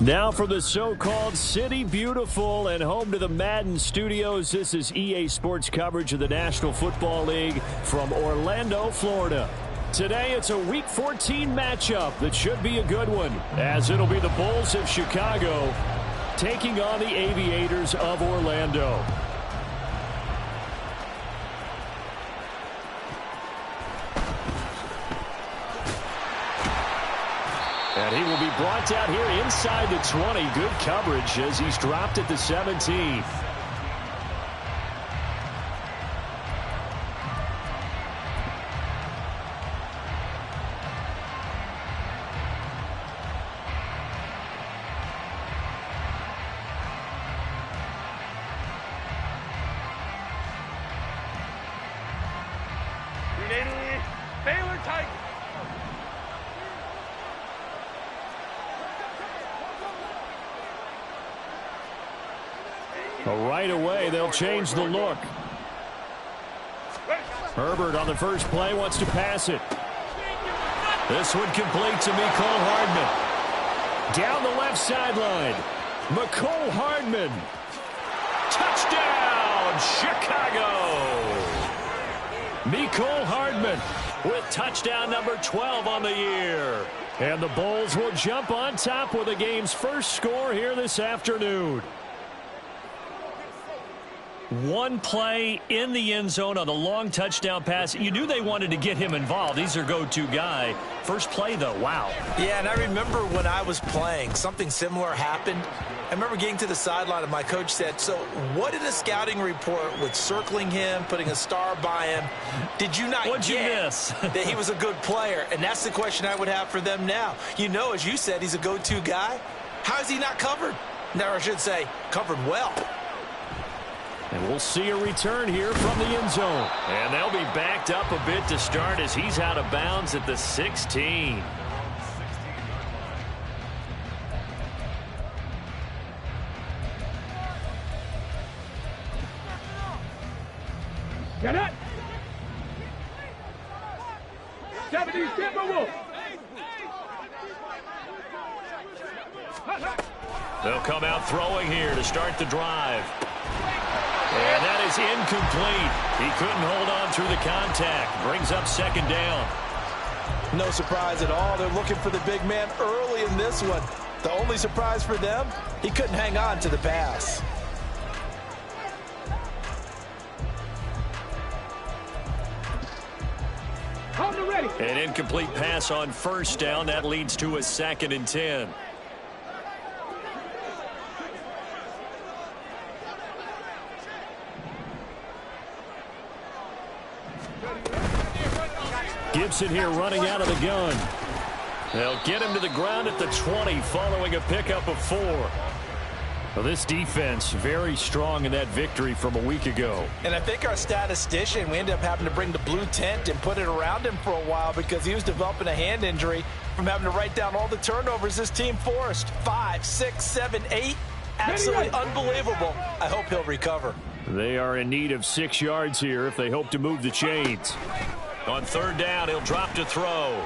Now for the so-called City Beautiful and home to the Madden Studios. This is EA Sports coverage of the National Football League from Orlando, Florida. Today it's a Week 14 matchup that should be a good one, as it'll be the Bulls of Chicago taking on the Aviators of Orlando. And he will be brought down here inside the 20. Good coverage as he's dropped at the 17. Baylor Tigers. Right away, they'll change the look. Herbert on the first play wants to pass it. This one complete to Mecole Hardman. Down the left sideline. Mecole Hardman. Touchdown, Chicago. Mecole Hardman with touchdown number 12 on the year. And the Bulls will jump on top with the game's first score here this afternoon. One play in the end zone on the long touchdown pass. You knew they wanted to get him involved. He's their go-to guy. First play, though, wow. Yeah, and I remember when I was playing, something similar happened. I remember getting to the sideline and my coach said, so what did a scouting report with circling him, putting a star by him, did you not What'd you get miss? that he was a good player? And that's the question I would have for them now. You know, as you said, he's a go-to guy. How is he not covered? Now, I should say, covered well. And we'll see a return here from the end zone. And they'll be backed up a bit to start as he's out of bounds at the 16. Get it. 70 Timberwolves. They'll come out throwing here to start the drive. And that is incomplete. He couldn't hold on through the contact. Brings up second down. No surprise at all. They're looking for the big man early in this one. The only surprise for them, he couldn't hang on to the pass. An incomplete pass on first down. That leads to a 2nd and 10. Gibson here running out of the gun. They'll get him to the ground at the 20 following a pickup of 4. Well, this defense very strong in that victory from a week ago. And I think our statistician, we ended up having to bring the blue tent and put it around him for a while because he was developing a hand injury from having to write down all the turnovers this team forced. 5, 6, 7, 8. Absolutely unbelievable. I hope he'll recover. They are in need of 6 yards here if they hope to move the chains. On third down, he'll drop to throw.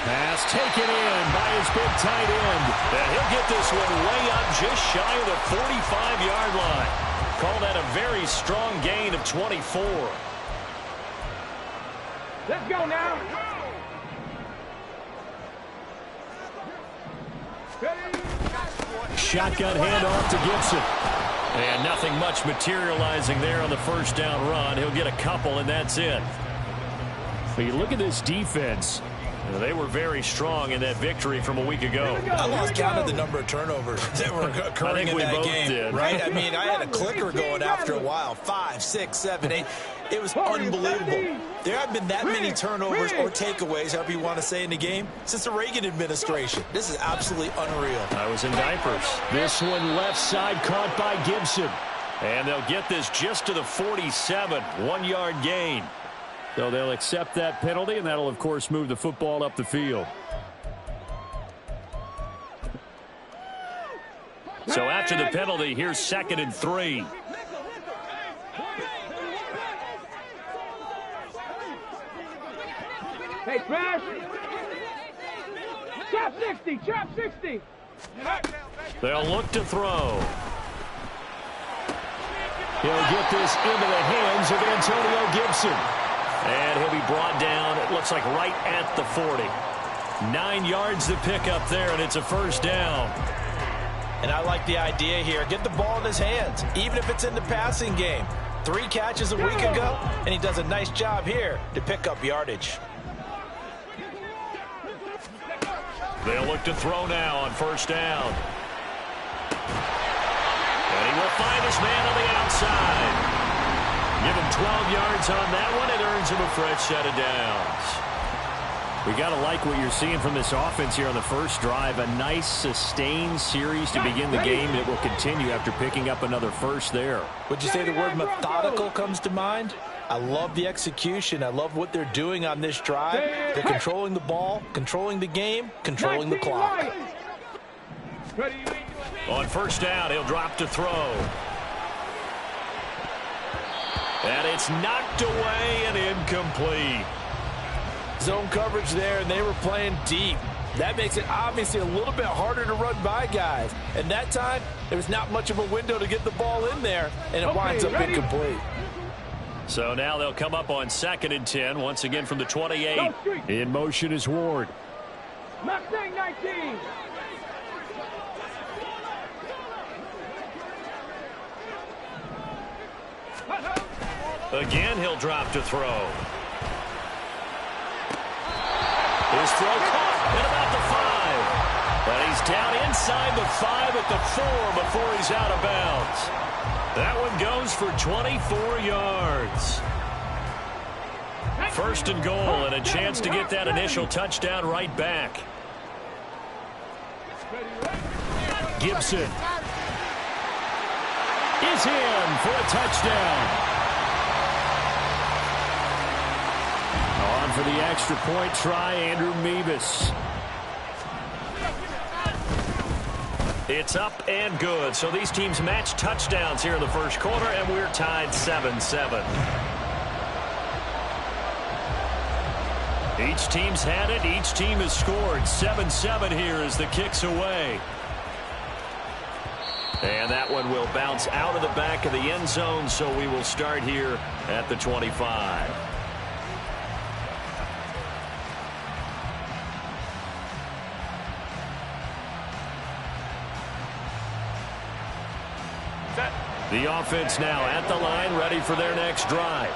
Pass taken in by his big tight end. And he'll get this one way up just shy of the 45-yard line. Call that a very strong gain of 24. Let's go now. Shotgun handoff to Gibson. And nothing much materializing there on the first down run. He'll get a couple, and that's it. But you look at this defense. They were very strong in that victory from a week ago. I lost count of the number of turnovers that were occurring in that game. Did. Right? I mean, I had a clicker going after a while. 5, 6, 7, 8. It was unbelievable. There have been that many turnovers or takeaways, however you want to say, in the game since the Reagan administration. This is absolutely unreal. I was in diapers. This one left side caught by Gibson. And they'll get this just to the 47. 1-yard gain. So they'll accept that penalty, and that'll, of course, move the football up the field. So after the penalty, here's 2nd and 3. Hey, Crash. Stop 60, trap 60. They'll look to throw. He'll get this into the hands of Antonio Gibson. And he'll be brought down, it looks like right at the 40. 9 yards to pick up there, and it's a first down. And I like the idea here. Get the ball in his hands, even if it's in the passing game. 3 catches a week ago, and he does a nice job here to pick up yardage. They'll look to throw now on first down. And he will find his man on the outside. Give him 12 yards on that one. It earns him a fresh set of downs. We got to like what you're seeing from this offense here on the first drive. A nice, sustained series to begin the game that will continue after picking up another first there. Would you say the word methodical comes to mind? I love the execution. I love what they're doing on this drive. They're controlling the ball, controlling the game, controlling the clock. On first down, he'll drop to throw. And it's knocked away and incomplete. Zone coverage there, and they were playing deep. That makes it obviously a little bit harder to run by guys. And that time, there was not much of a window to get the ball in there, and it winds up incomplete. So now they'll come up on 2nd and 10, once again from the 28. In motion is Ward. Mustang 19. Again, he'll drop to throw. His throw caught at about the 5. But he's down inside the 5 at the 4 before he's out of bounds. That one goes for 24 yards. First and goal, and a chance to get that initial touchdown right back. Gibson is in for a touchdown. On for the extra point try, Andrew Mevis. It's up and good. So these teams match touchdowns here in the first quarter, and we're tied 7-7. Each team's had it. Each team has scored. 7-7 here as the kick's away. And that one will bounce out of the back of the end zone, so we will start here at the 25. The offense now at the line, ready for their next drive.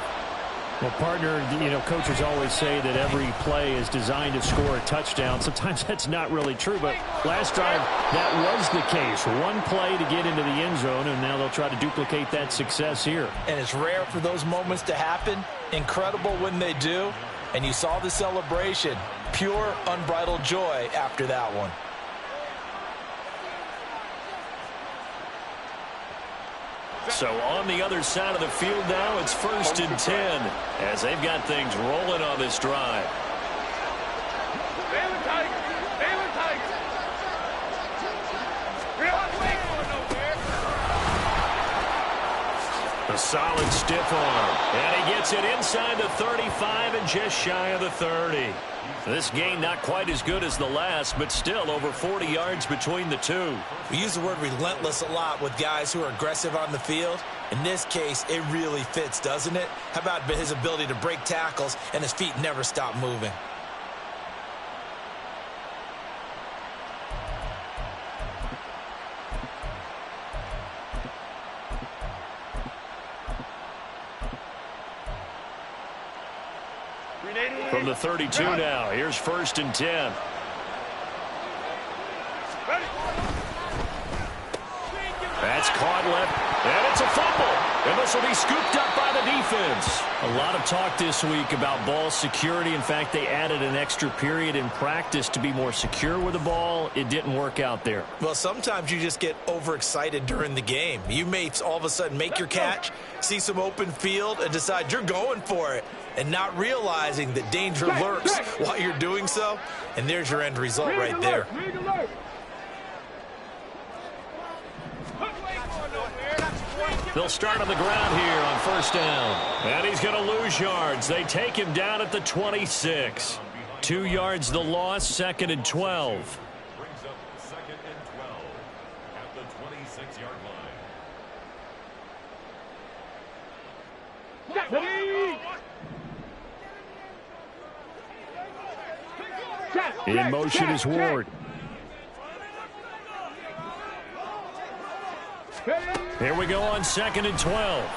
Well, partner, you know, coaches always say that every play is designed to score a touchdown. Sometimes that's not really true, but last drive, that was the case. One play to get into the end zone, and now they'll try to duplicate that success here. And it's rare for those moments to happen. Incredible when they do. And you saw the celebration. Pure, unbridled joy after that one. So on the other side of the field now, it's 1st and 10 as they've got things rolling on this drive. A solid stiff arm. And he gets it inside the 35 and just shy of the 30. This game not quite as good as the last, but still over 40 yards between the two. We use the word relentless a lot with guys who are aggressive on the field. In this case, it really fits, doesn't it? How about his ability to break tackles and his feet never stop moving? From the 32 now, here's 1st and 10. That's caught left, and it's a fumble. And this will be scooped up by the defense. A lot of talk this week about ball security. In fact, they added an extra period in practice to be more secure with the ball. It didn't work out there. Well, sometimes you just get overexcited during the game. You may all of a sudden make your catch, see some open field, and decide you're going for it, and not realizing that danger lurks while you're doing so. And there's your end result right there. They'll start on the ground here on 1st down. And he's going to lose yards. They take him down at the 26. 2 yards the loss, 2nd and 12. 2nd and 12 at the 26-yard line. In motion is Ward. Here we go on 2nd and 12.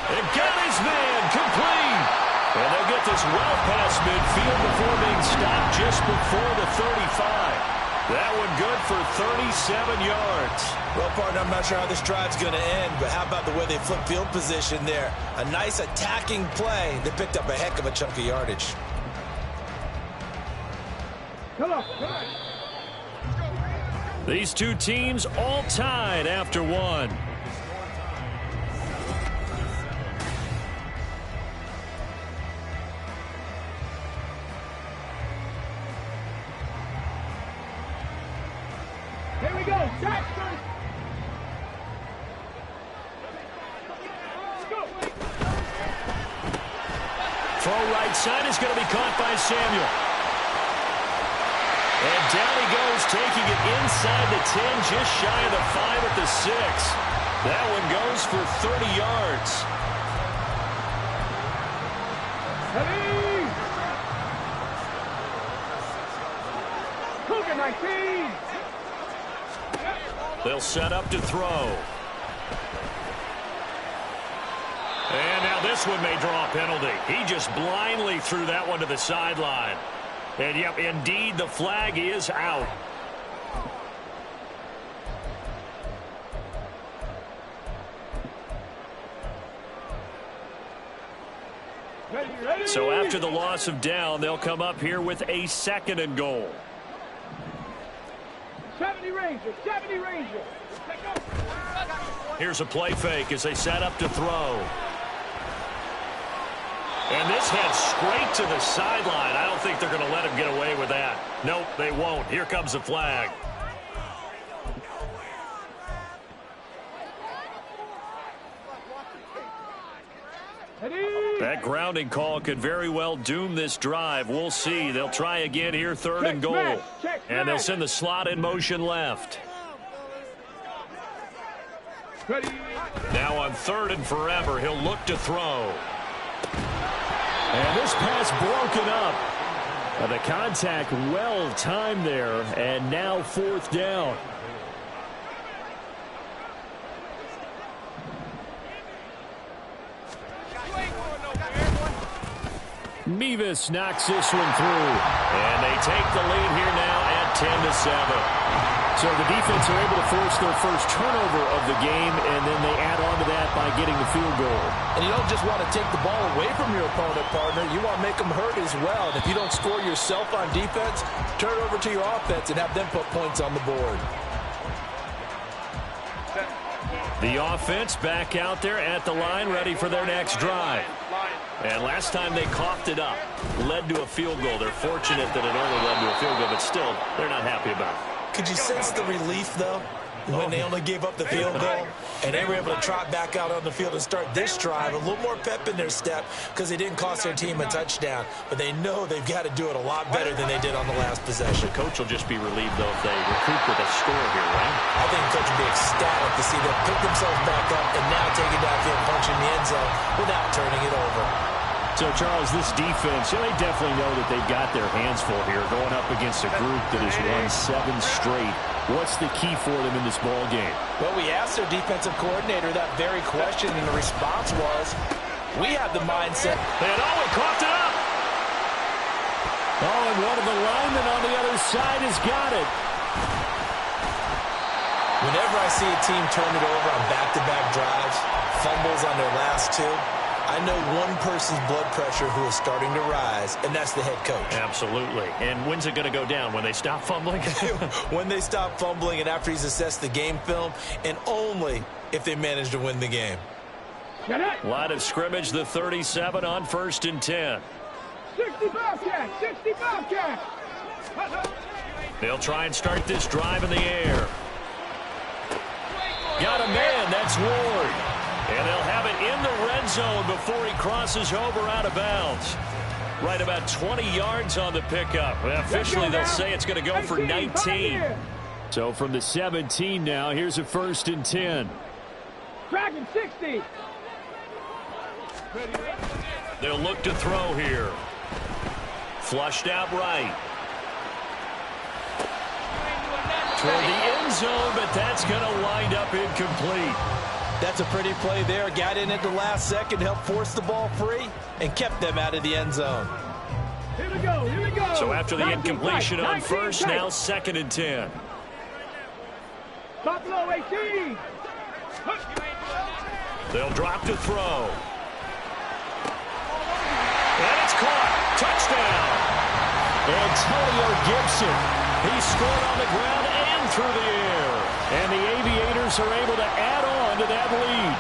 And got his man complete. And they'll get this well past midfield before being stopped just before the 35. That one good for 37 yards. Well, partner, I'm not sure how this drive's going to end, but how about the way they flip field position there? A nice attacking play. They picked up a heck of a chunk of yardage. These two teams all tied after one. Here we go. Jackson. Throw right side is going to be caught by Samuel. And down he goes, taking it inside the 10, just shy of the 5 at the 6. That one goes for 30 yards. Cougar 19. They'll set up to throw. And now this one may draw a penalty. He just blindly threw that one to the sideline. And, yep, indeed, the flag is out. Ready. So after the loss of down, they'll come up here with a 2nd and goal. 70 Rangers. 70 Rangers. Here's a play fake as they set up to throw. And this heads straight to the sideline. I don't think they're going to let him get away with that. Nope, they won't. Here comes the flag. That grounding call could very well doom this drive. We'll see. They'll try again here, 3rd and goal. And they'll send the slot in motion left. Now on 3rd and forever, he'll look to throw. And this pass broken up. The contact well timed there, and now 4th down. Mevis knocks this one through. And they take the lead here now at 10-7. So the defense are able to force their first turnover of the game, and then they add on to that by getting the field goal. And you don't just want to take the ball away from your opponent, partner. You want to make them hurt as well. And if you don't score yourself on defense, turn it over to your offense and have them put points on the board. The offense back out there at the line, ready for their next drive. And last time they coughed it up, led to a field goal. They're fortunate that it only led to a field goal, but still, they're not happy about it. Could you sense the relief, though, when they only gave up the field goal and they were able to trot back out on the field and start this drive? A little more pep in their step because they didn't cost their team a touchdown, but they know they've got to do it a lot better than they did on the last possession. The coach will just be relieved, though, if they recoup with a score here, right? I think the coach will be ecstatic to see them pick themselves back up and now take it downfield, punch in the end zone without turning it over. So, Charles, this defense, they definitely know that they've got their hands full here, going up against a group that has won 7 straight. What's the key for them in this ball game? Well, we asked their defensive coordinator that very question, and the response was, we have the mindset. And he coughed it up. Oh, and one of the linemen on the other side has got it. Whenever I see a team turn it over on back-to-back drives, fumbles on their last 2, I know one person's blood pressure who is starting to rise, and that's the head coach. Absolutely. And when's it going to go down? When they stop fumbling? When they stop fumbling and after he's assessed the game film, and only if they manage to win the game. Line of scrimmage, the 37 on 1st and 10. 60 Bobcats! 60 Bobcats! They'll try and start this drive in the air. Got a man. That's Ward. And they'll have it in the red zone before he crosses over out of bounds. Right about 20 yards on the pickup. Officially, they'll say it's going to go for 19. So from the 17 now, here's a 1st and 10. Dragon 60. They'll look to throw here. Flushed out right. Toward the end zone, but that's going to wind up incomplete. That's a pretty play there. Got in at the last second, helped force the ball free, and kept them out of the end zone. Here we go, here we go. So after the incompletion on 1st, now 2nd and 10. Buffalo 18. They'll drop to throw. And it's caught. Touchdown. Antonio Gibson. He scored on the ground and through the air. And the Aviators are able to add on to that lead.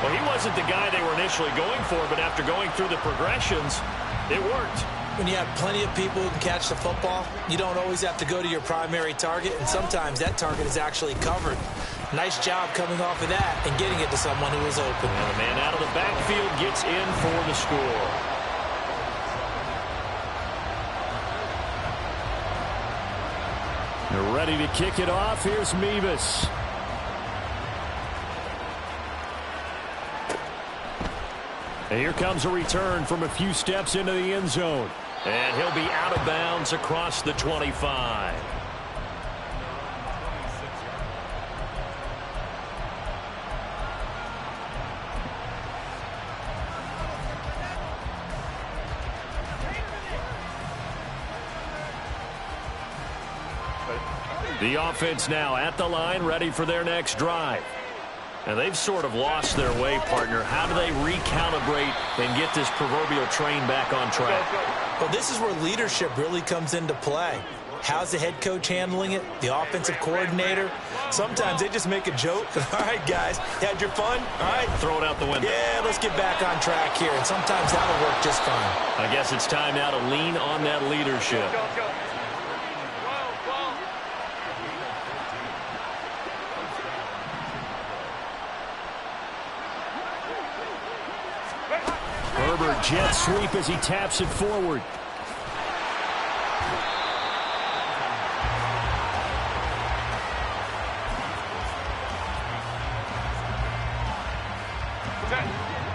Well, he wasn't the guy they were initially going for, but after going through the progressions, it worked. When you have plenty of people who can catch the football, you don't always have to go to your primary target, and sometimes that target is actually covered. Nice job coming off of that and getting it to someone who was open. And the man out of the backfield gets in for the score. They're ready to kick it off. Here's Mevis. And here comes a return from a few steps into the end zone. And he'll be out of bounds across the 25. The offense now at the line, ready for their next drive. And they've sort of lost their way, partner. How do they recalibrate and get this proverbial train back on track? Well, this is where leadership really comes into play. How's the head coach handling it? The offensive coordinator? Sometimes they just make a joke. All right, guys, had your fun? All right. Throw it out the window. Yeah, let's get back on track here. And sometimes that'll work just fine. I guess it's time now to lean on that leadership. Herbert jet sweep as he taps it forward.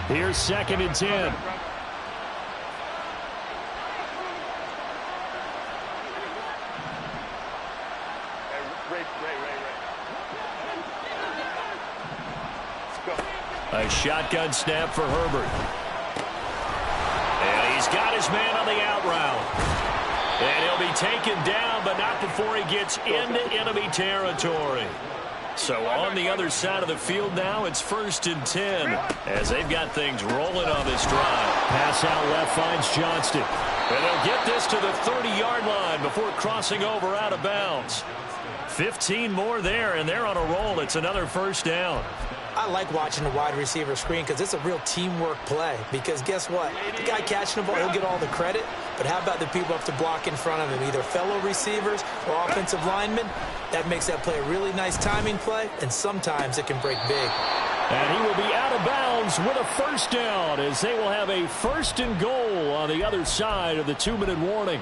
Here's 2nd and 10. A shotgun snap for Herbert. And he's got his man on the out route. And he'll be taken down, but not before he gets into enemy territory. So on the other side of the field now, it's 1st and 10 as they've got things rolling on this drive. Pass out left finds Johnston. And they'll get this to the 30-yard line before crossing over out of bounds. 15 more there, and they're on a roll. It's another 1st down. I like watching the wide receiver screen because it's a real teamwork play. Because guess what? The guy catching the ball, he'll get all the credit. But how about the people have to block in front of him, either fellow receivers or offensive linemen? That makes that play a really nice timing play, and sometimes it can break big. And he will be out of bounds with a 1st down as they will have a 1st and goal on the other side of the 2-minute warning.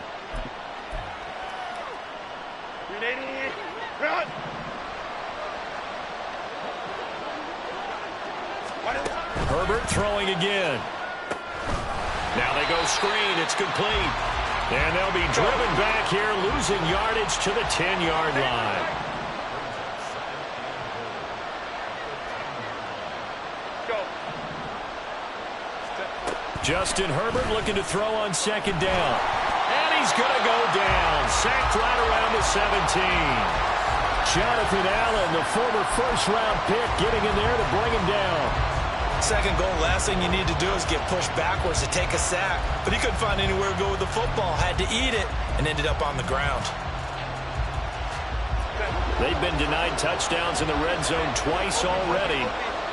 Herbert throwing again. Now they go screen. It's complete. And they'll be driven back here, losing yardage to the 10-yard line. Justin Herbert looking to throw on 2nd down. And he's going to go down. Sacked right around the 17. Jonathan Allen, the former 1st-round pick, getting in there to bring him down. 2nd goal, last thing you need to do is get pushed backwards to take a sack. But he couldn't find anywhere to go with the football. Had to eat it and ended up on the ground. They've been denied touchdowns in the red zone twice already.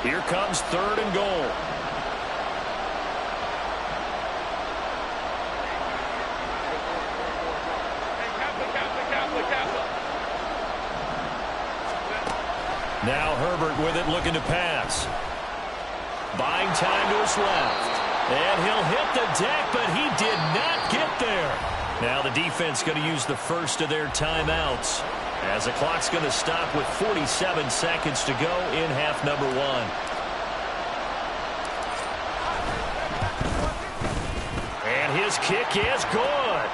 Here comes 3rd and goal. Now Herbert with it, looking to pass. Buying time to his left. And he'll hit the deck, but he did not get there. Now the defense going to use the first of their timeouts, as the clock's going to stop with 47 seconds to go in half number one. And his kick is good.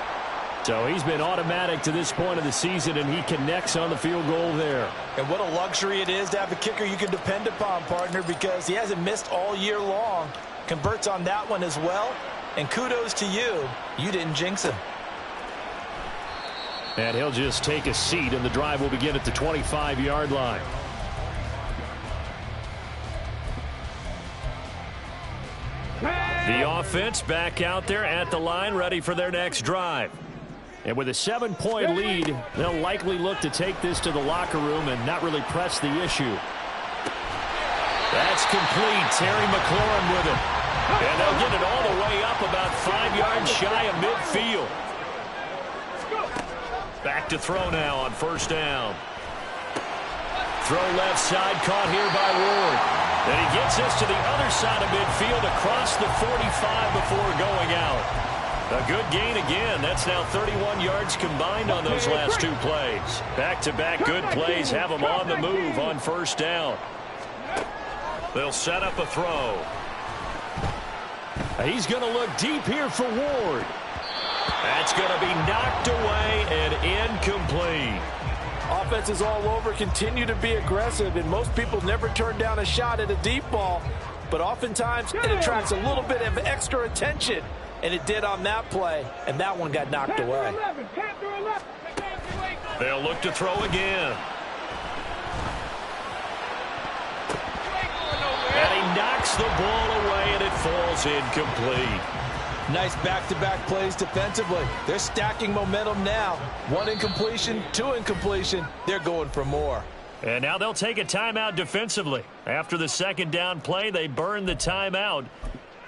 So he's been automatic to this point of the season, and he connects on the field goal there. And what a luxury it is to have a kicker you can depend upon, partner, because he hasn't missed all year long. Converts on that one as well. And kudos to you. You didn't jinx him. And he'll just take a seat, and the drive will begin at the 25-yard line. The offense back out there at the line, ready for their next drive. And with a 7-point lead, they'll likely look to take this to the locker room and not really press the issue. That's complete. Terry McLaurin with it. And they'll get it all the way up about 5 yards shy of midfield. Back to throw now on first down. Throw left side, caught here by Ward. And he gets this to the other side of midfield across the 45 before going out. A good gain again. That's now 31 yards combined on those last two plays. Back-to-back good plays have them on the move on first down. They'll set up a throw. He's going to look deep here for Ward. That's going to be knocked away and incomplete. Offenses all over continue to be aggressive, and most people never turn down a shot at a deep ball. But oftentimes it attracts a little bit of extra attention, and it did on that play, and that one got knocked away. They'll look to throw again. And he knocks the ball away, and it falls incomplete. Nice back-to-back plays defensively. They're stacking momentum now. 1 incompletion, 2 incompletion. They're going for more. And now they'll take a timeout defensively. After the second down play, they burn the timeout,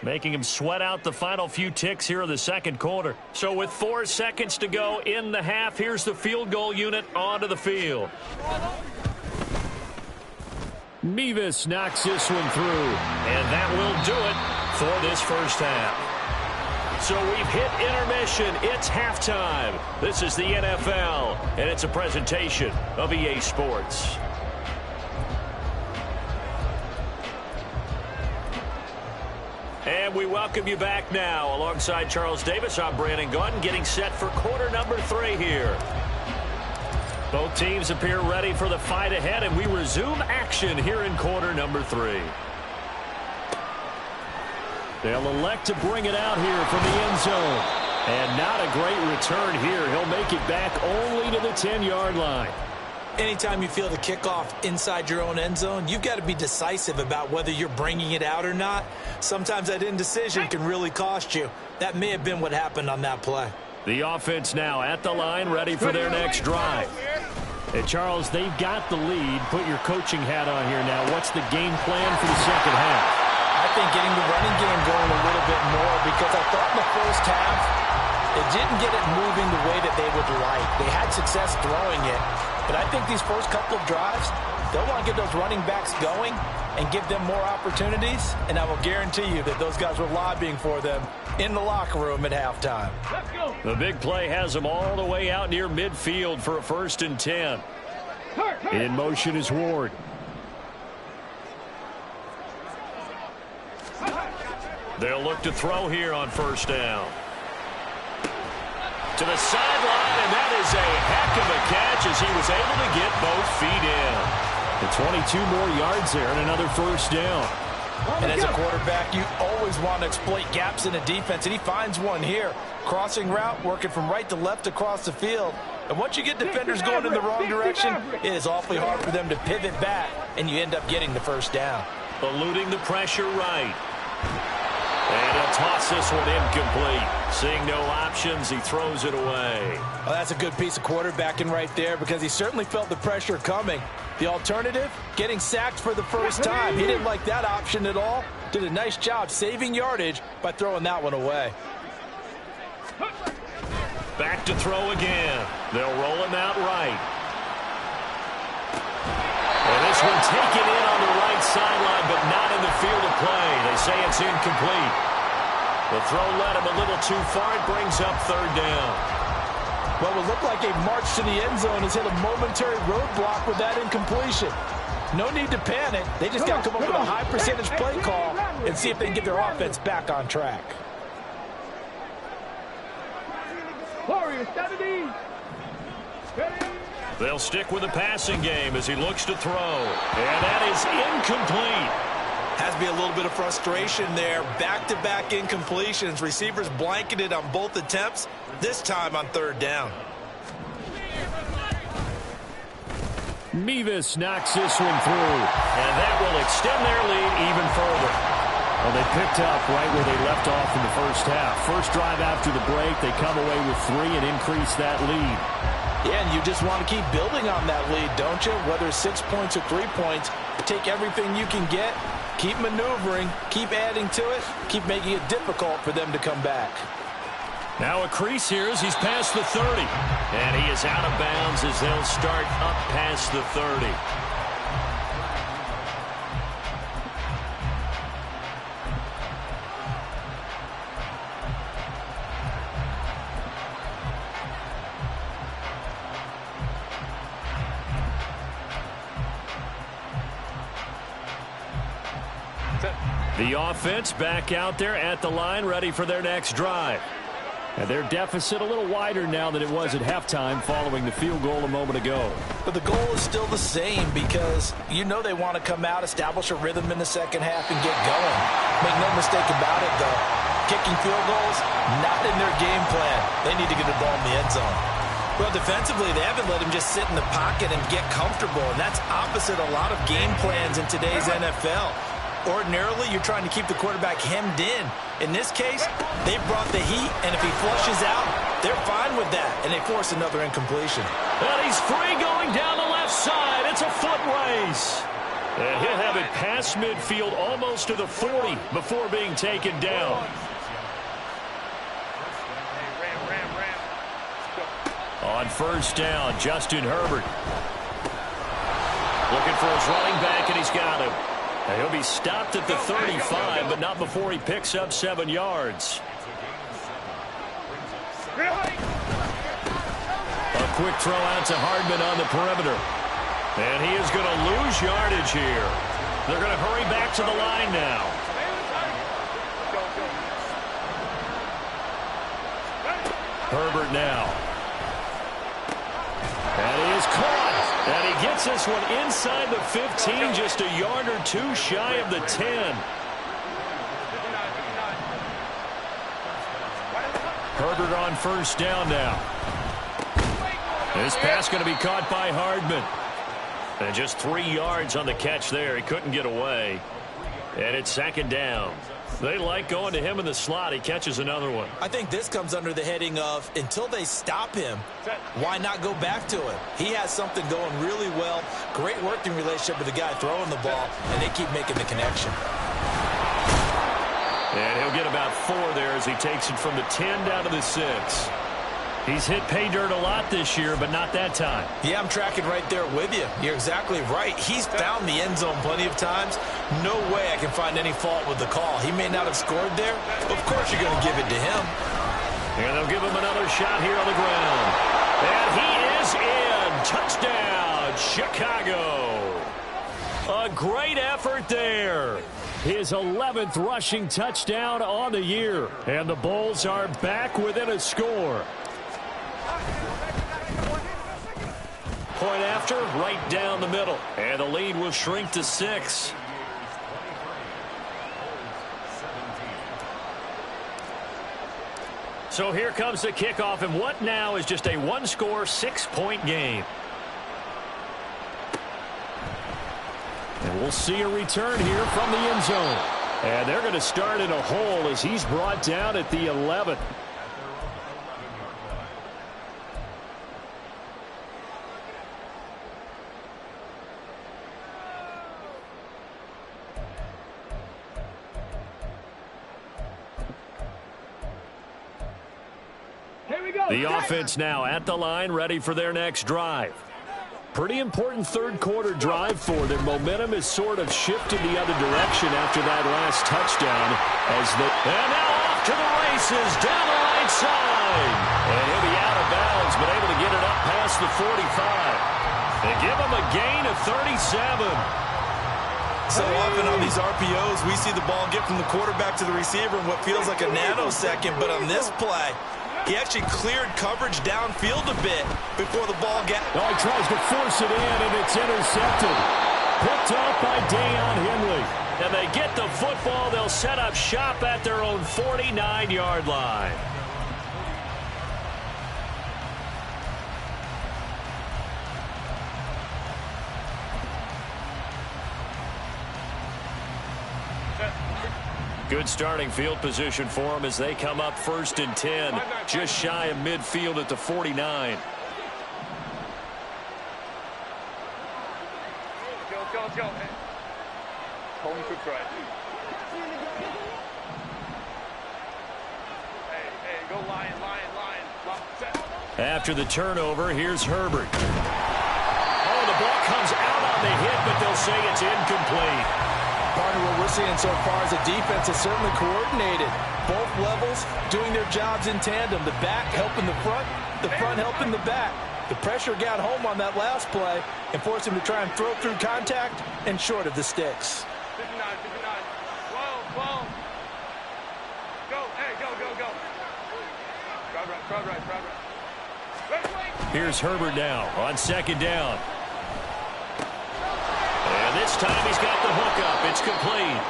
making him sweat out the final few ticks here in the second quarter. So with 4 seconds to go in the half, here's the field goal unit onto the field. Mevis knocks this one through, and that will do it for this first half. So we've hit intermission. It's halftime. This is the NFL, and it's a presentation of EA Sports. And we welcome you back now. Alongside Charles Davis, I'm Brandon Gaudin, getting set for quarter number 3 here. Both teams appear ready for the fight ahead, and we resume action here in quarter number 3. They'll elect to bring it out here from the end zone. And not a great return here. He'll make it back only to the 10-yard line. Anytime you feel the kickoff inside your own end zone, you've got to be decisive about whether you're bringing it out or not. Sometimes that indecision can really cost you. That may have been what happened on that play. The offense now at the line, ready for their next drive. And Charles, they've got the lead. Put your coaching hat on here now. What's the game plan for the second half? I think getting the running game going a little bit more, because I thought in the first half it didn't get it moving the way that they would like. They had success throwing it, but I think these first couple of drives, they'll want to get those running backs going and give them more opportunities, and I will guarantee you that those guys were lobbying for them in the locker room at halftime. Let's go. The big play has them all the way out near midfield for a 1st and 10. In motion is Ward. They'll look to throw here on first down. To the sideline, and that is a heck of a catch as he was able to get both feet in. The 22 more yards there and another first down. And as a quarterback, you always want to exploit gaps in a defense, and he finds one here. Crossing route, working from right to left across the field. And once you get defenders going in the wrong direction, it is awfully hard for them to pivot back, and you end up getting the first down. Eluding the pressure right. And he'll toss this one incomplete. Seeing no options, he throws it away. Well, that's a good piece of quarterbacking right there, because he certainly felt the pressure coming. The alternative, getting sacked for the first time. He didn't like that option at all. Did a nice job saving yardage by throwing that one away. Back to throw again. They'll roll him out right. And this one taken in on the right sideline, but not in the field of play. They say it's incomplete. The throw led him a little too far. It brings up third down. What would look like a march to the end zone has hit a momentary roadblock with that incompletion. No need to panic. They just got to come up with a high percentage play call and see if they can get their offense back on track. Warriors, 70. They'll stick with the passing game as he looks to throw. And that is incomplete. Has to be a little bit of frustration there. Back-to-back incompletions. Receivers blanketed on both attempts, this time on third down. Mevis knocks this one through. And that will extend their lead even further. Well, they picked up right where they left off in the first half. First drive after the break, they come away with 3 and increase that lead. Yeah, and you just want to keep building on that lead, don't you? Whether it's 6 points or 3 points, take everything you can get, keep maneuvering, keep adding to it, keep making it difficult for them to come back. Now a crease here as he's past the 30. And he is out of bounds as they'll start up past the 30. The offense back out there at the line, ready for their next drive. And their deficit a little wider now than it was at halftime following the field goal a moment ago. But the goal is still the same because you know they want to come out, establish a rhythm in the second half, and get going. Make no mistake about it, though. Kicking field goals, not in their game plan. They need to get the ball in the end zone. Well, defensively, they haven't let him just sit in the pocket and get comfortable, and that's opposite a lot of game plans in today's NFL. Ordinarily, you're trying to keep the quarterback hemmed in. In this case, they brought the heat, and if he flushes out, they're fine with that, and they force another incompletion. And he's free going down the left side. It's a foot race. And he'll have it past midfield almost to the 40 before being taken down. On first down, Justin Herbert. Looking for his running back, and he's got him. And he'll be stopped at the 35, but not before he picks up 7 yards. A quick throw out to Hardman on the perimeter. And he is going to lose yardage here. They're going to hurry back to the line now. Herbert now. And he is caught. And he gets this one inside the 15, just a yard or 2 shy of the 10. Herbert on first down now. This pass going to be caught by Hardman. And just 3 yards on the catch there. He couldn't get away. And it's second down. They like going to him in the slot. He catches another one. I think this comes under the heading of until they stop him, why not go back to him? He has something going really well. Great working relationship with the guy throwing the ball, and they keep making the connection. And he'll get about 4 there as he takes it from the 10 down to the 6. He's hit pay dirt a lot this year, but not that time. Yeah, I'm tracking right there with you. You're exactly right. He's found the end zone plenty of times. No way I can find any fault with the call. He may not have scored there. Of course you're going to give it to him. And they'll give him another shot here on the ground. And he is in. Touchdown, Chicago. A great effort there. His 11th rushing touchdown on the year. And the Bulls are back within a score. Point after, right down the middle. And the lead will shrink to 6. So here comes the kickoff, and what now is just a 1-score, 6-point game. And we'll see a return here from the end zone. And they're going to start in a hole as he's brought down at the 11th. The offense now at the line, ready for their next drive. Pretty important third-quarter drive for them. Momentum has sort of shifted the other direction after that last touchdown. And now off to the races, down the right side. And he'll be out of bounds, but able to get it up past the 45. They give him a gain of 37. So often on these RPOs, we see the ball get from the quarterback to the receiver in what feels like a nanosecond. But on this play, he actually cleared coverage downfield a bit before the ball got... Oh, he tries to force it in, and it's intercepted. Picked off by Deion Henley. And they get the football. They'll set up shop at their own 49-yard line. Good starting field position for them as they come up 1st and 10, just shy of midfield at the 49. Go. Home to try. Hey, go Lion. After the turnover, here's Herbert. Oh, the ball comes out on the hit, but they'll say it's incomplete. Partner, what we're seeing so far is the defense is certainly coordinated. Both levels doing their jobs in tandem. The back helping the front helping the back. The pressure got home on that last play and forced him to try and throw through contact and short of the sticks. 59. 12. Go. Crowd right. Here's Herbert now on 2nd down. And this time he's got the hook up. It's complete.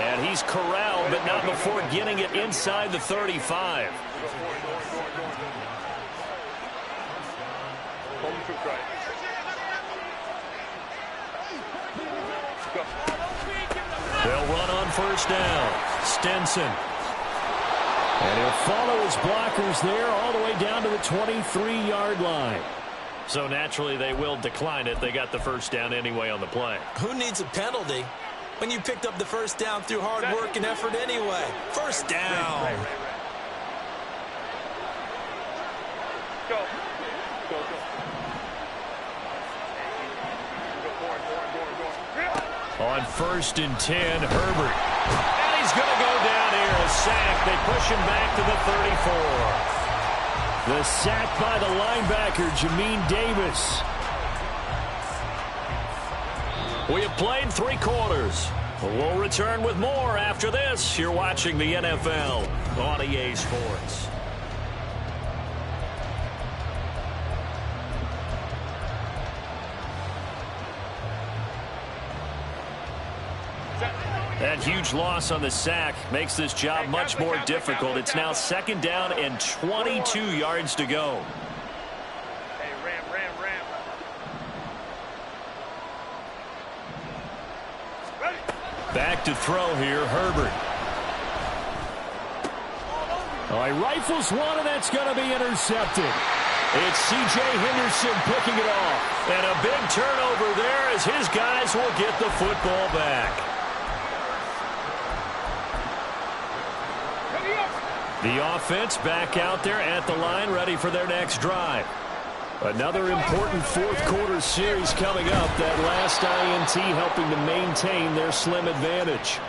And he's corralled, but not before getting it inside the 35. They'll run on 1st down. Stenson. And he'll follow his blockers there all the way down to the 23-yard line. So naturally they will decline it. They got the 1st down anyway on the play. Who needs a penalty when you picked up the 1st down through hard work and effort anyway? 1st down. Go. On 1st and 10, Herbert. And he's going to go down here. A sack. They push him back to the 34. The sack by the linebacker, Jamin Davis. We have played 3 quarters. We'll return with more after this. You're watching the NFL on EA Sports. That huge loss on the sack makes this job much more difficult. It's now 2nd down and 22 yards to go. Hey, ram. Ready. Back to throw here, Herbert. Oh, he rifles one, and that's going to be intercepted. It's C.J. Henderson picking it off. And a big turnover there as his guys will get the football back. The offense back out there at the line, ready for their next drive. Another important 4th quarter series coming up. That last INT helping to maintain their slim advantage.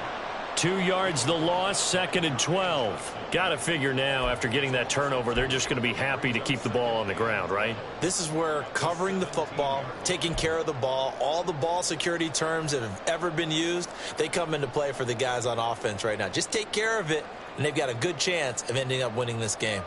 2 yards the loss, 2nd and 12. Got to figure now, after getting that turnover, they're just going to be happy to keep the ball on the ground, right? This is where covering the football, taking care of the ball, all the ball security terms that have ever been used, they come into play for the guys on offense right now. Just take care of it, and they've got a good chance of ending up winning this game.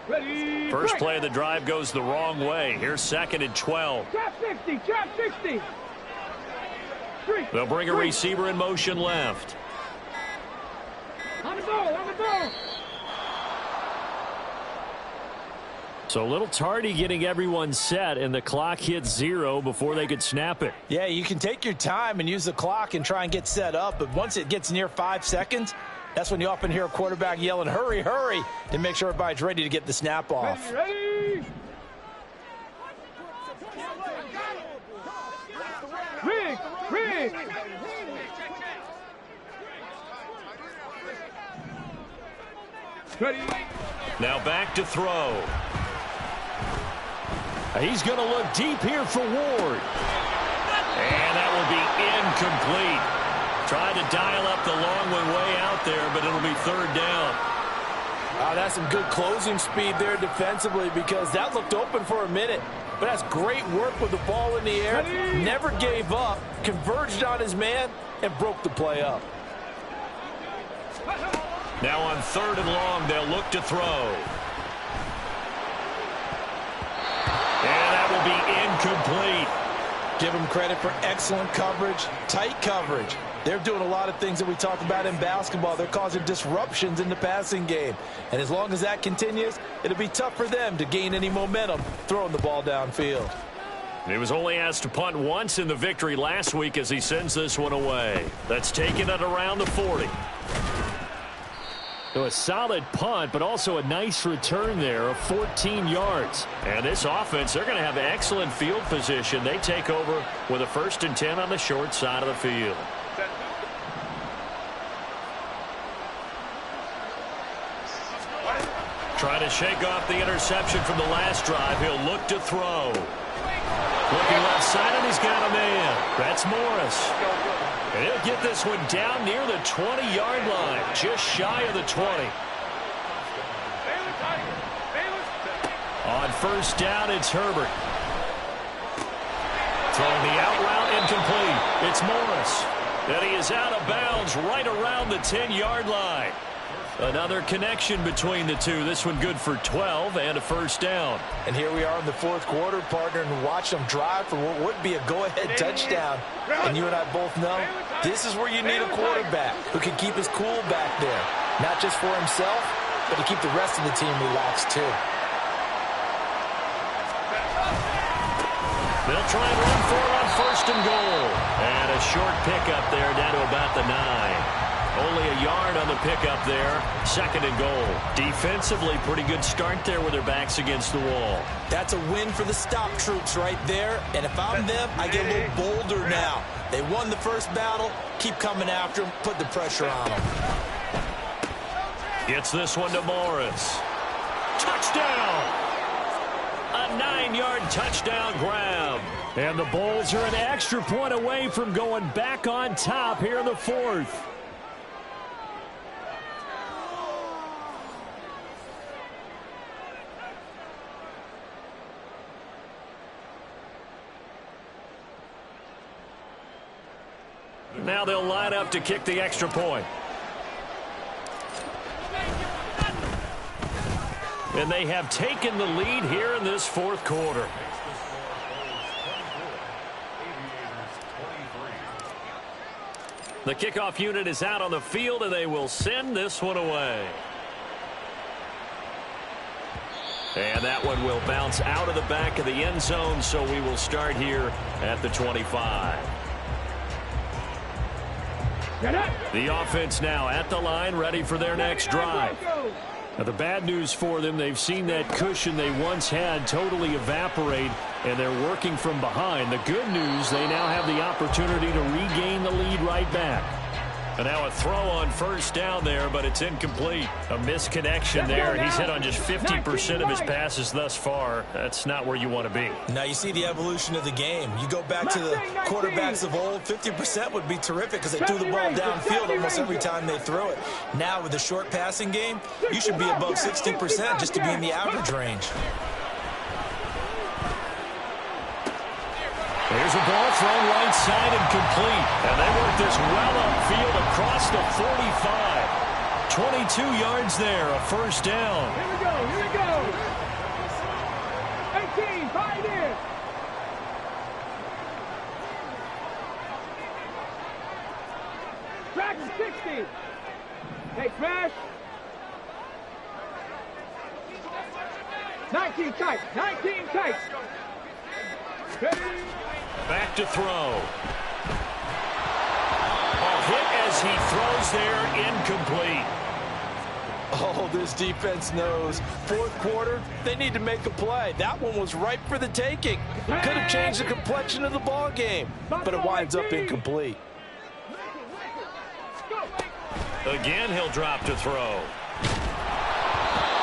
Ready. First play of the drive goes the wrong way. Here's 2nd and 12. Trap 60. They'll bring a receiver in motion left. On the ball. So a little tardy getting everyone set, and the clock hits 0 before they could snap it. Yeah, you can take your time and use the clock and try and get set up, but once it gets near 5 seconds, that's when you often hear a quarterback yelling, hurry, hurry, to make sure everybody's ready to get the snap off. Ready. Rig. Ready. Now back to throw. He's going to look deep here for Ward. And that will be incomplete. Tried to dial up the long one way out there, but it'll be third down. That's some good closing speed there defensively, because that looked open for a minute. But that's great work with the ball in the air. Never gave up, converged on his man, and broke the play up. Now on third and long, they'll look to throw. And that will be incomplete. Give them credit for excellent coverage, tight coverage. They're doing a lot of things that we talk about in basketball. They're causing disruptions in the passing game. And as long as that continues, it'll be tough for them to gain any momentum throwing the ball downfield. He was only asked to punt once in the victory last week as he sends this one away. That's taken at around the 40. So a solid punt, but also a nice return there of 14 yards. And this offense, they're going to have excellent field position. They take over with a 1st and 10 on the short side of the field. Trying to shake off the interception from the last drive. He'll look to throw. Looking left side, and he's got a man. That's Morris. And he'll get this one down near the 20-yard line, just shy of the 20. On first down, it's Herbert. Throwing the out route, incomplete. It's Morris. And he is out of bounds right around the 10-yard line. Another connection between the two. This one good for 12 and a first down. And here we are in the fourth quarter, partner, and watch them drive for what would be a go-ahead touchdown. And you and I both know this is where you need a quarterback who can keep his cool back there. Not just for himself, but to keep the rest of the team relaxed too. They'll try and run for it on first and goal. And a short pickup there down to about the 9. Only a yard on the pickup there. 2nd and goal. Defensively, pretty good start there with their backs against the wall. That's a win for the stop troops right there. And if I'm them, I get a little bolder now. They won the first battle. Keep coming after them. Put the pressure on them. Gets this one to Morris. Touchdown! A 9-yard touchdown grab. And the Bulls are an extra point away from going back on top here in the 4th. Now they'll line up to kick the extra point. And they have taken the lead here in this 4th quarter. The kickoff unit is out on the field, and they will send this one away. And that one will bounce out of the back of the end zone, so we will start here at the 25. The offense now at the line, ready for their next drive. Now, the bad news for them, they've seen that cushion they once had totally evaporate, and they're working from behind. The good news, they now have the opportunity to regain the lead right back. And now a throw on first down there, but it's incomplete. A misconnection there. He's hit on just 50% of his passes thus far. That's not where you want to be. Now you see the evolution of the game. You go back to the quarterbacks of old, 50% would be terrific because they threw the ball downfield almost every time they threw it. Now with the short passing game, you should be above 60% just to be in the average range. There's a ball thrown right side and complete. And they work this well upfield across the 45. 22 yards there, a first down. Here we go, here we go. 18, fight in. Track 60. Hey, smash. 19 tight, 19 tight. Ready. Back to throw. A hit as he throws there, incomplete. Oh, this defense knows. Fourth quarter, they need to make a play. That one was ripe for the taking. Could have changed the complexion of the ball game, but it winds up incomplete. Again, he'll drop to throw.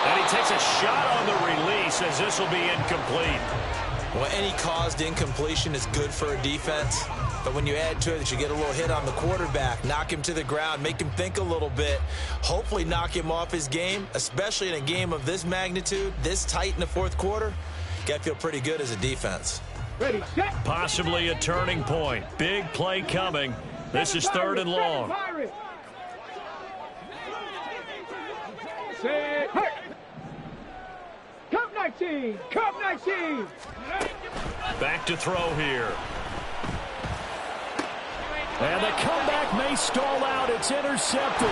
And he takes a shot on the release as this will be incomplete. Well, any caused incompletion is good for a defense. But when you add to it that you get a little hit on the quarterback, knock him to the ground, make him think a little bit, hopefully knock him off his game, especially in a game of this magnitude, this tight in the fourth quarter, got to feel pretty good as a defense. Ready, set. Possibly a turning point. Big play coming. This is 3rd and long. Set. Cup 19. Cup 19. Back to throw here. And the comeback may stall out. It's intercepted.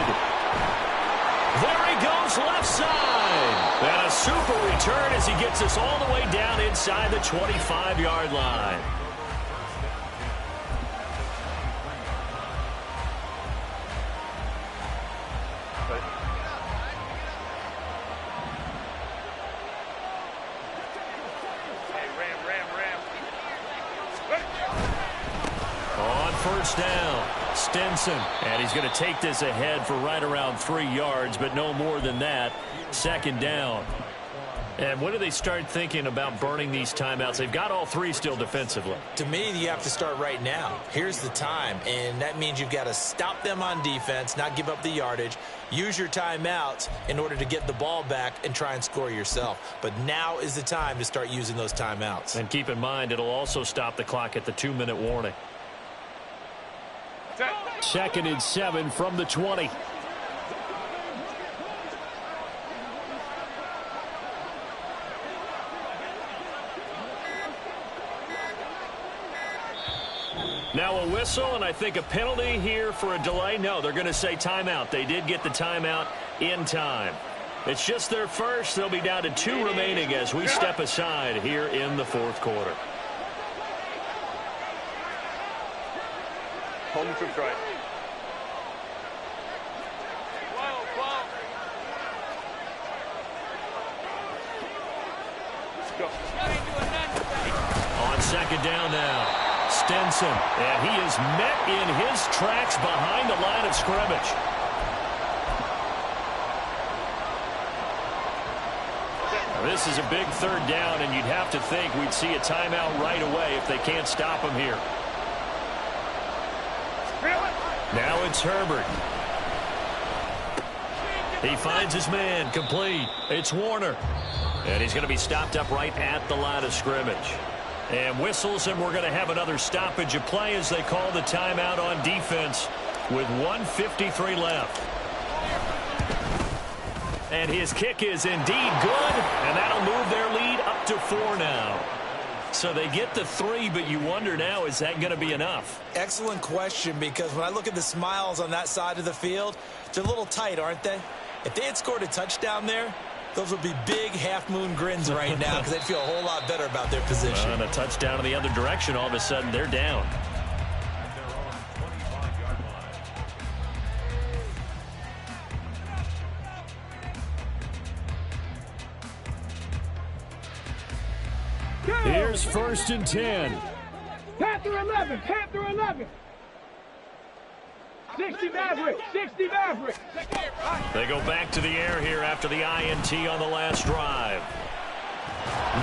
There he goes, left side. And a super return as he gets us all the way down inside the 25-yard line. On first down, Stinson. And he's going to take this ahead for right around 3 yards, but no more than that. 2nd down. And when do they start thinking about burning these timeouts? They've got all 3 still defensively. To me, you have to start right now. Here's the time, and that means you've got to stop them on defense, not give up the yardage, use your timeouts in order to get the ball back and try and score yourself. But now is the time to start using those timeouts. And keep in mind, it'll also stop the clock at the 2-minute warning. 2nd and 7 from the 20. Now a whistle, and I think a penalty here for a delay. No, they're going to say timeout. They did get the timeout in time. It's just their first. They'll be down to 2 remaining as we step aside here in the 4th quarter. Home to try. Let's go. On 2nd down now. Stinson, and he is met in his tracks behind the line of scrimmage. Now, this is a big 3rd down, and you'd have to think we'd see a timeout right away if they can't stop him here. Now it's Herbert. He finds his man, complete. It's Warner. And he's going to be stopped up right at the line of scrimmage. And whistles, and we're going to have another stoppage of play as they call the timeout on defense with 1:53 left. And his kick is indeed good, and that'll move their lead up to 4 now. So they get the 3, but you wonder now, is that going to be enough? Excellent question, because when I look at the smiles on that side of the field, they're a little tight, aren't they? If they had scored a touchdown there, those would be big half-moon grins right now because they'd feel a whole lot better about their position. And a touchdown in the other direction, all of a sudden they're down. Here's 1st and 10. Panther 11. Panther 11. 60 Maverick. 60 Maverick. They go back to the air here after the INT on the last drive.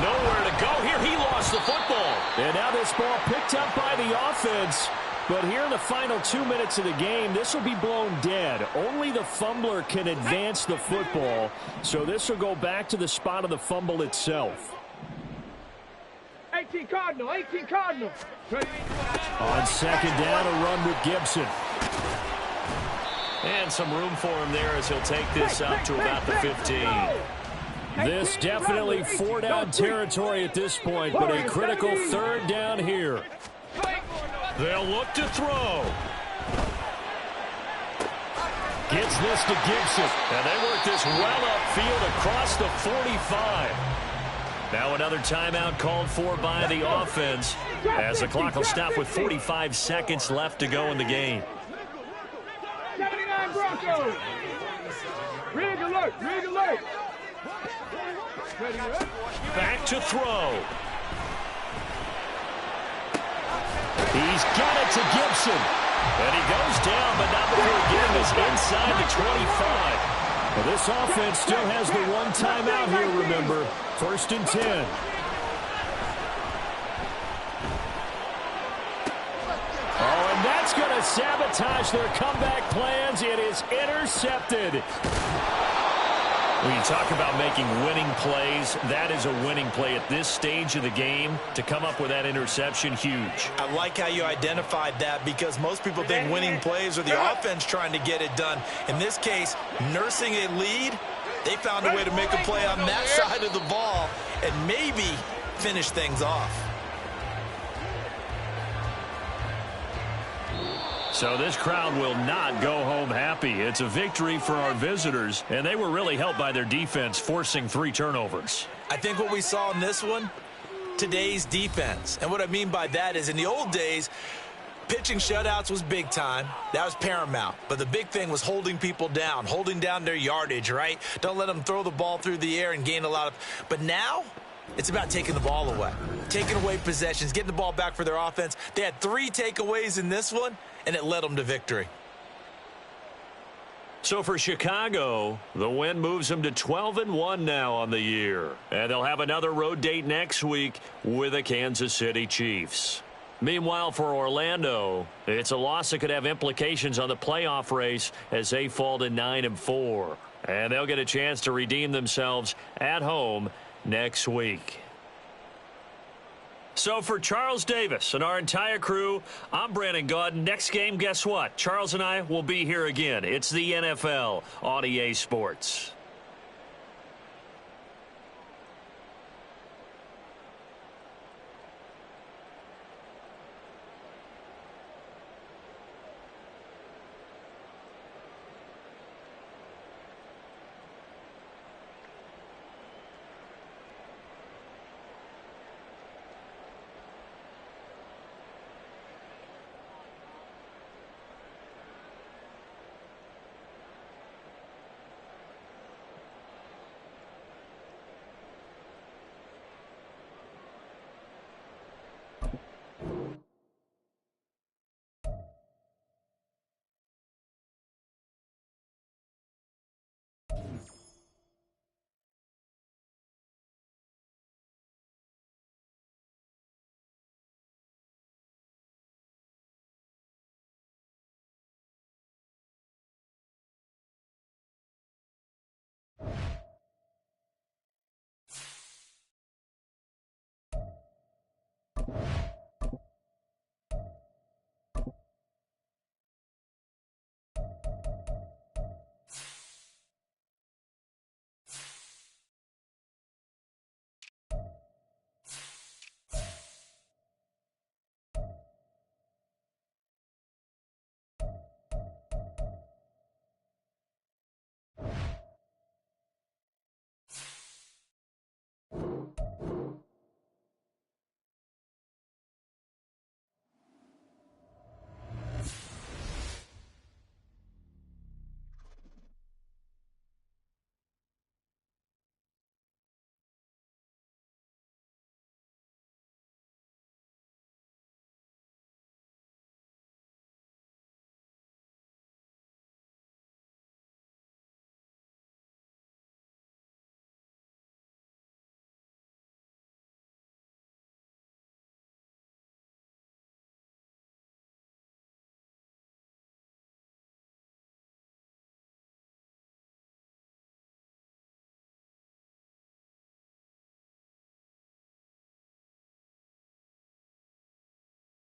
Nowhere to go here. He lost the football. And now this ball picked up by the offense. But here in the final 2 minutes of the game, this will be blown dead. Only the fumbler can advance the football. So this will go back to the spot of the fumble itself. 18 Cardinal. 18 Cardinal. On 2nd down, a run with Gibson. And some room for him there as he'll take this out to about the 15. This definitely 4-down territory at this point, but a critical 3rd down here. They'll look to throw. Gets this to Gibson. And they work this well upfield across the 45. Now another timeout called for by the offense as the clock will stop with 45 seconds left to go in the game. 79 Broncos. Rig alert. Rig alert. Back to throw. He's got it to Gibson. And he goes down, but not before getting us inside the 25. Well, this offense still has the one timeout here, remember. 1st and 10. Oh, and that's going to sabotage their comeback plans. It is intercepted. When you talk about making winning plays, that is a winning play at this stage of the game. To come up with that interception, huge. I like how you identified that, because most people think winning plays are the offense trying to get it done. In this case, nursing a lead, they found a way to make a play on that side of the ball and maybe finish things off. So this crowd will not go home happy. It's a victory for our visitors, and they were really helped by their defense forcing 3 turnovers. I think what we saw in this one, today's defense. And what I mean by that is, in the old days, pitching shutouts was big time. That was paramount. But the big thing was holding people down, holding down their yardage, right? Don't let them throw the ball through the air and gain a lot of... But now, it's about taking the ball away, taking away possessions, getting the ball back for their offense. They had 3 takeaways in this one, and it led them to victory. So for Chicago, the win moves them to 12-1 now on the year. And they'll have another road date next week with the Kansas City Chiefs. Meanwhile, for Orlando, it's a loss that could have implications on the playoff race as they fall to 9-4. And they'll get a chance to redeem themselves at home next week. So for Charles Davis and our entire crew, I'm Brandon Gaudin. Next game, guess what? Charles and I will be here again. It's the NFL on EA Sports.